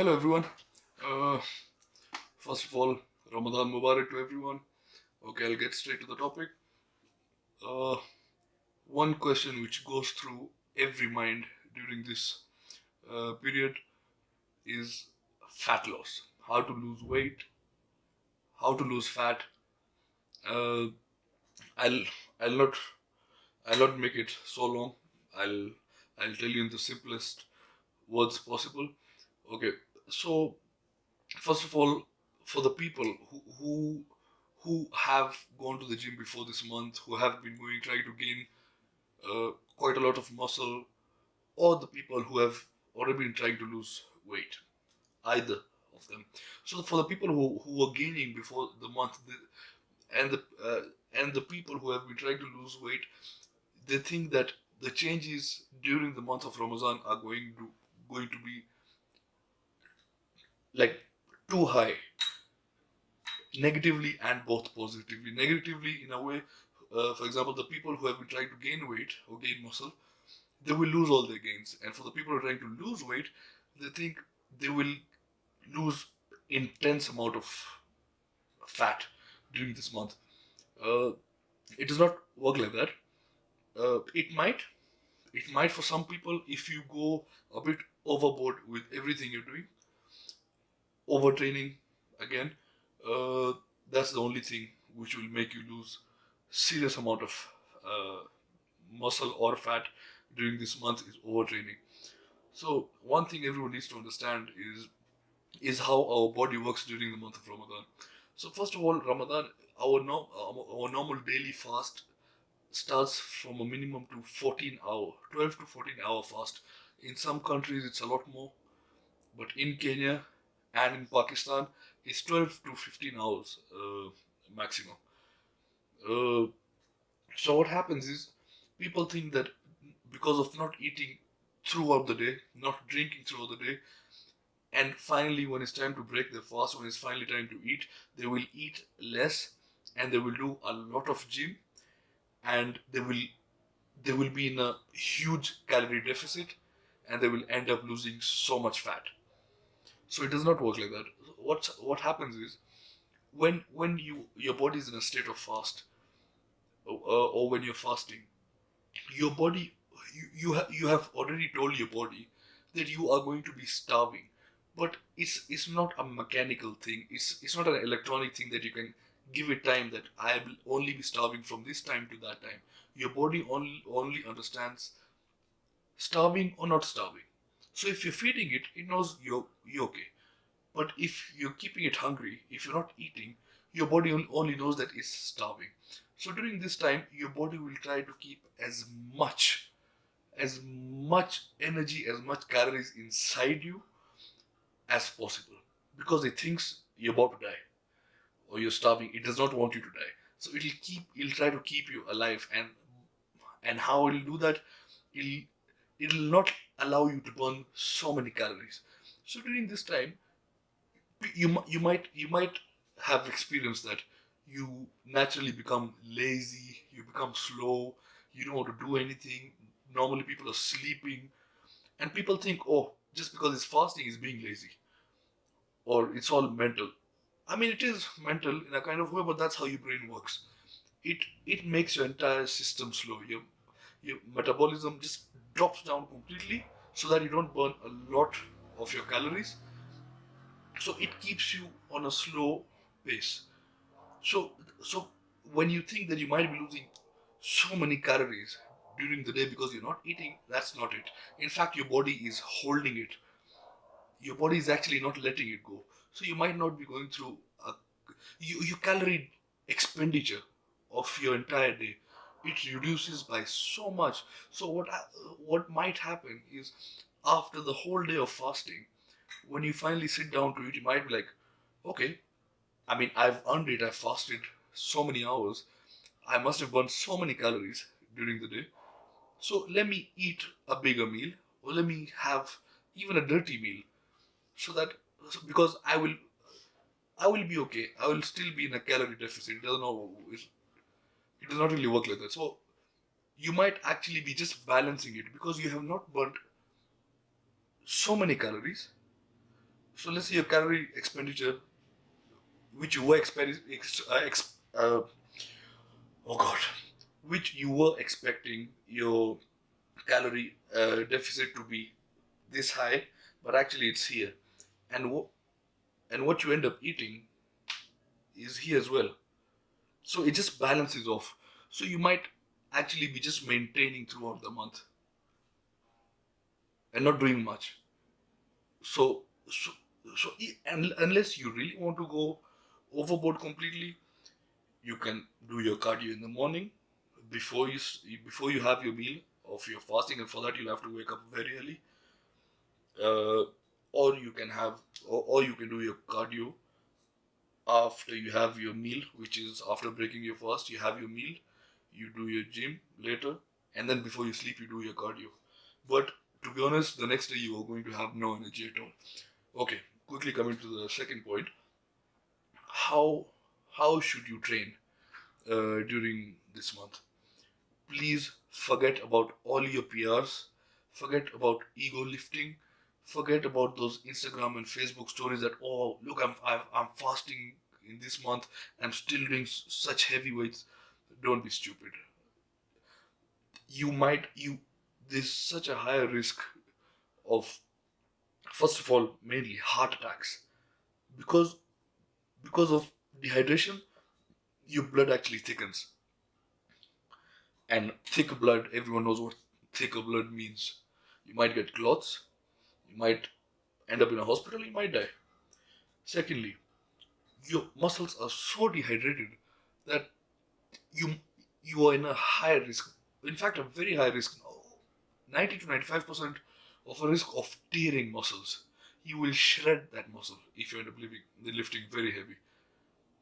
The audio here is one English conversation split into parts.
Hello everyone. Uh, First of all, Ramadan Mubarak to everyone. Okay, I'll get straight to the topic. Uh, One question which goes through every mind during this period is fat loss. How to lose weight, how to lose fat. Uh, I'll I'll not I'll not make it so long. I'll I'll tell you in the simplest words possible. Okay, so first of all, for the people who have gone to the gym before this month, who have been going trying to gain quite a lot of muscle, or the people who have already been trying to lose weight, either of them. So for the people who were gaining before the month, and the and the people who have been trying to lose weight, they think that the changes during the month of Ramadan are going to be like too high, negatively and both positively. Negatively, in a way, for example, the people who have been trying to gain weight or gain muscle, they will lose all their gains. And for the people who are trying to lose weight, they think they will lose intense amount of fat during this month. Uh, it does not work like that. It might for some people if you go a bit overboard with everything you're doing, overtraining again. Uh, that's the only thing which will make you lose serious amount of uh, muscle or fat during this month is overtraining. So one thing everyone needs to understand is how our body works during the month of Ramadan. So first of all, Ramadan, our normal daily fast starts from a minimum to 14 hour, 12 to 14 hour fast. In some countries it's a lot more, but in Kenya and in Pakistan it's 12 to 15 hours maximum. Uh, so what happens is people think that because of not eating throughout the day, not drinking throughout the day, and finally when it's time to break their fast, when it's finally time to eat, they will eat less and they will do a lot of gym, and they will be in a huge calorie deficit, and they will end up losing so much fat. So it does not work like that. What happens is when your body is in a state of fast, or when you're fasting, your body, you have already told your body that you are going to be starving, but it's not a mechanical thing. It's not an electronic thing that you can give it time that I will only be starving from this time to that time. Your body only understands starving or not starving. So if you're feeding it, it knows you're okay. But if you're keeping it hungry, if you're not eating, your body only knows that it's starving. So during this time, your body will try to keep as much energy, as much calories inside you as possible, because it thinks you're about to die or you're starving. It does not want you to die. So it'll try to keep you alive, and how it'll do that, it'll it'll not allow you to burn so many calories. So during this time, you might have experienced that you naturally become lazy, you become slow, you don't want to do anything. Normally people are sleeping, and people think, oh, just because it's fasting is being lazy, or it's all mental. I mean, it is mental in a kind of way, but that's how your brain works. It makes your entire system slow. Your metabolism just drops down completely, so that you don't burn a lot of your calories. So it keeps you on a slow pace. So when you think that you might be losing so many calories during the day because you're not eating, that's not it. In fact, your body is holding it. Your body is actually not letting it go. So you might not be going through a your calorie expenditure of your entire day. It reduces by so much. So what might happen is, after the whole day of fasting, when you finally sit down to eat, you might be like, okay, I mean, I've earned it. I've fasted so many hours. I must have burned so many calories during the day. So let me eat a bigger meal, or let me have even a dirty meal, so that because I will be okay. I will still be in a calorie deficit. It does not really work like that. So you might actually be just balancing it, because you have not burnt so many calories. So let's say your calorie expenditure, which you were oh god, which you were expecting your calorie deficit to be this high, but actually it's here, and and what you end up eating is here as well. So it just balances off. So you might actually be just maintaining throughout the month and not doing much. So so and unless you really want to go overboard completely, you can do your cardio in the morning before before you have your meal of your fasting, and for that you'll have to wake up very early. Uh, or you can or you can do your cardio after you have your meal, which is after breaking your fast. You have your meal, you do your gym later, and then before you sleep, you do your cardio. But to be honest, the next day you are going to have no energy at all. Okay, quickly coming to the second point. How should you train during this month? Please forget about all your PRs, forget about ego lifting, forget about those Instagram and Facebook stories that, oh look, I'm fasting in this month, I'm still doing such heavy weights. Don't be stupid. You might you There's such a higher risk of, first of all, mainly heart attacks, because of dehydration. Your blood actually thickens, and thick blood, everyone knows what thicker blood means. You might get clots, you might end up in a hospital, you might die. Secondly, your muscles are so dehydrated that you you are in a high risk, in fact a very high risk, 90 to 95% of a risk of tearing muscles. You will shred that muscle if you end up lifting very heavy,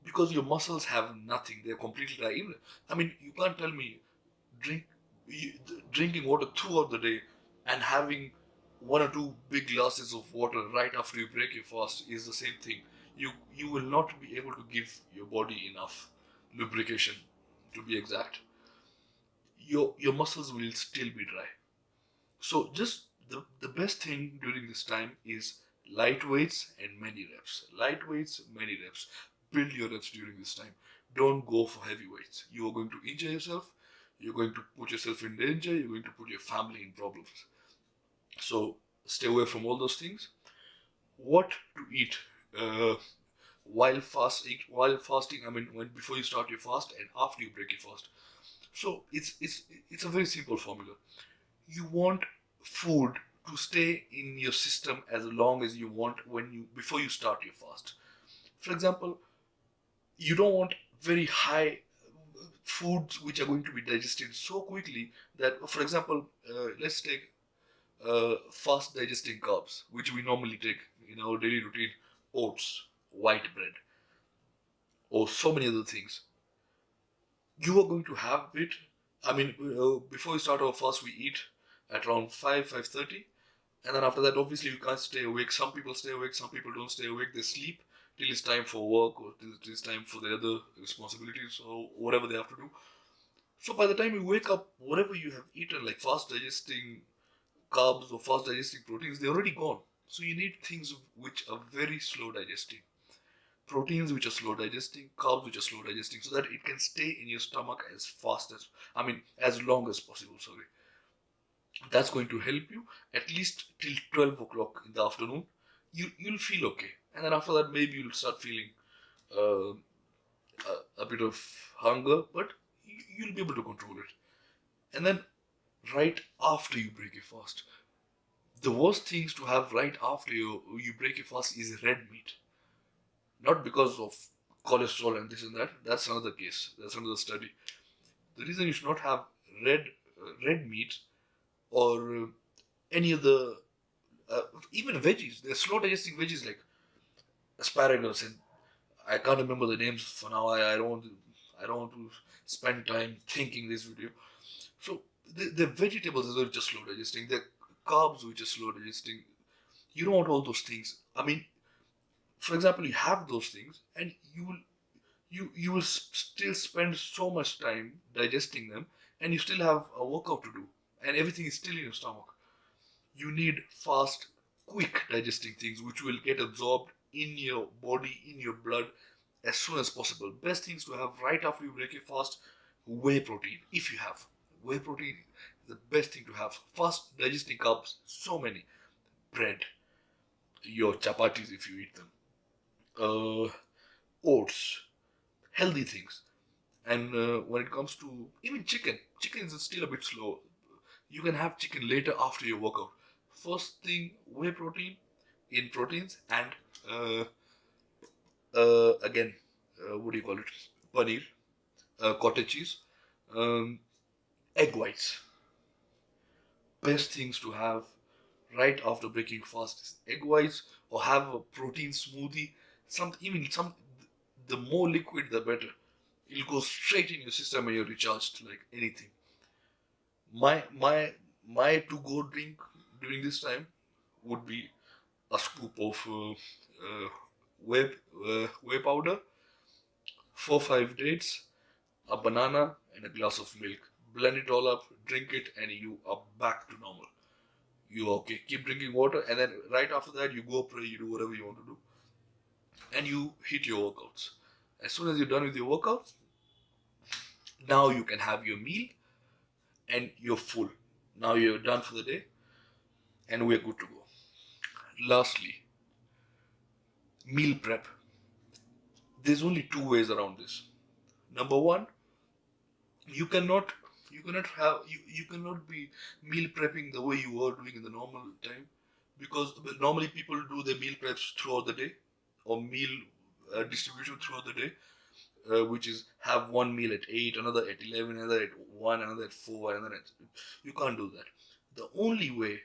because your muscles have nothing, they're completely dry. I mean, you can't tell me drink drinking water throughout the day and having one or two big glasses of water right after you break your fast is the same thing. You will not be able to give your body enough lubrication, to be exact. Your muscles will still be dry. So just the best thing during this time is light weights and many reps. Light weights, many reps. Build your reps during this time. Don't go for heavy weights. You are going to injure yourself. You're going to put yourself in danger. You're going to put your family in problems. So stay away from all those things. What to eat while fasting? While fasting, I mean, when before you start your fast and after you break your fast. So it's a very simple formula. You want food to stay in your system as long as you want when you before you start your fast. For example, you don't want very high foods which are going to be digested so quickly that, for example, let's take fast digesting carbs, which we normally take in our daily routine: oats, white bread, or so many other things. You are going to have it. I mean, before we start our fast, we eat at around 5:30, and then after that, obviously, you can't stay awake. Some people stay awake, some people don't stay awake. They sleep till it's time for work or till it's time for their other responsibilities or whatever they have to do. So by the time you wake up, whatever you have eaten, like fast digesting carbs or fast digesting proteins, they're already gone. So you need things which are very slow digesting. Proteins which are slow digesting, carbs which are slow digesting, so that it can stay in your stomach as fast as, I mean, as long as possible, sorry. That's going to help you at least till 12 o'clock in the afternoon. You'll feel okay. And then after that, maybe you'll start feeling uh, a bit of hunger, but you'll be able to control it. And then right after you break your fast, the worst things to have right after you break your fast is red meat. Not because of cholesterol and this and that. That's another case. That's another study. The reason you should not have red red meat or any other, even veggies. They're slow digesting veggies like asparagus, and I can't remember the names for now. I don't want to spend time thinking this video. So the vegetables as well just slow digesting. The carbs which are slow digesting. You don't want all those things. I mean, for example, you have those things, and you will still spend so much time digesting them, and you still have a workout to do, and everything is still in your stomach. You need fast quick digesting things which will get absorbed in your body, in your blood as soon as possible. Best things to have right after you break your fast: whey protein. If you have whey protein, is the best thing to have. Fast digesting carbs, so many. Bread, your chapatis if you eat them, oats, healthy things. And when it comes to even chicken is still a bit slow. You can have chicken later after your workout. First thing, whey protein in proteins, and uh, again, what do you call it? Paneer, cottage cheese, um, egg whites. Best things to have right after breaking fast is egg whites, or have a protein smoothie. Some, the more liquid the better. It'll go straight in your system and you're recharged like anything. My to go drink during this time would be a scoop of whey, whey powder, 4 5 dates, a banana, and a glass of milk. Blend it all up, drink it, and you are back to normal. You're okay. Keep drinking water, and then right after that, you go pray, you do whatever you want to do, and you hit your workouts. As soon as you're done with your workouts, now you can have your meal, and you're full. Now you're done for the day, and we're good to go. Lastly, meal prep. There's only two ways around this. Number one, you cannot be meal prepping the way you were doing in the normal time, because normally people do their meal preps throughout the day, or meal distribution throughout the day, which is have one meal at 8, another at 11, another at 1, another at 4, another at... You can't do that. The only way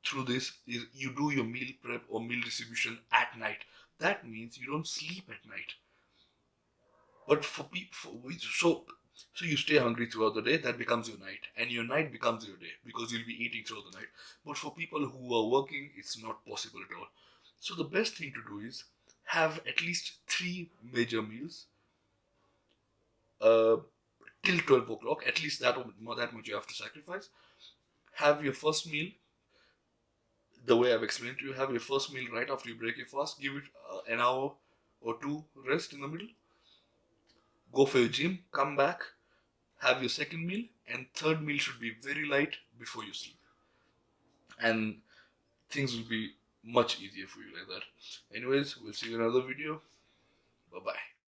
through this is you do your meal prep or meal distribution at night. That means you don't sleep at night. But for people, so you stay hungry throughout the day. That becomes your night, and your night becomes your day because you'll be eating throughout the night. But for people who are working, it's not possible at all. So the best thing to do is have at least 3 major meals uh, till 12 o'clock. At least that much you have to sacrifice. Have your first meal the way I've explained to you. Have your first meal right after you break your fast. Give it an hour or two rest in the middle. Go for your gym. Come back. Have your second meal, and third meal should be very light before you sleep. And things will be much easier for you like that. Anyways, we'll see you in another video. Bye bye.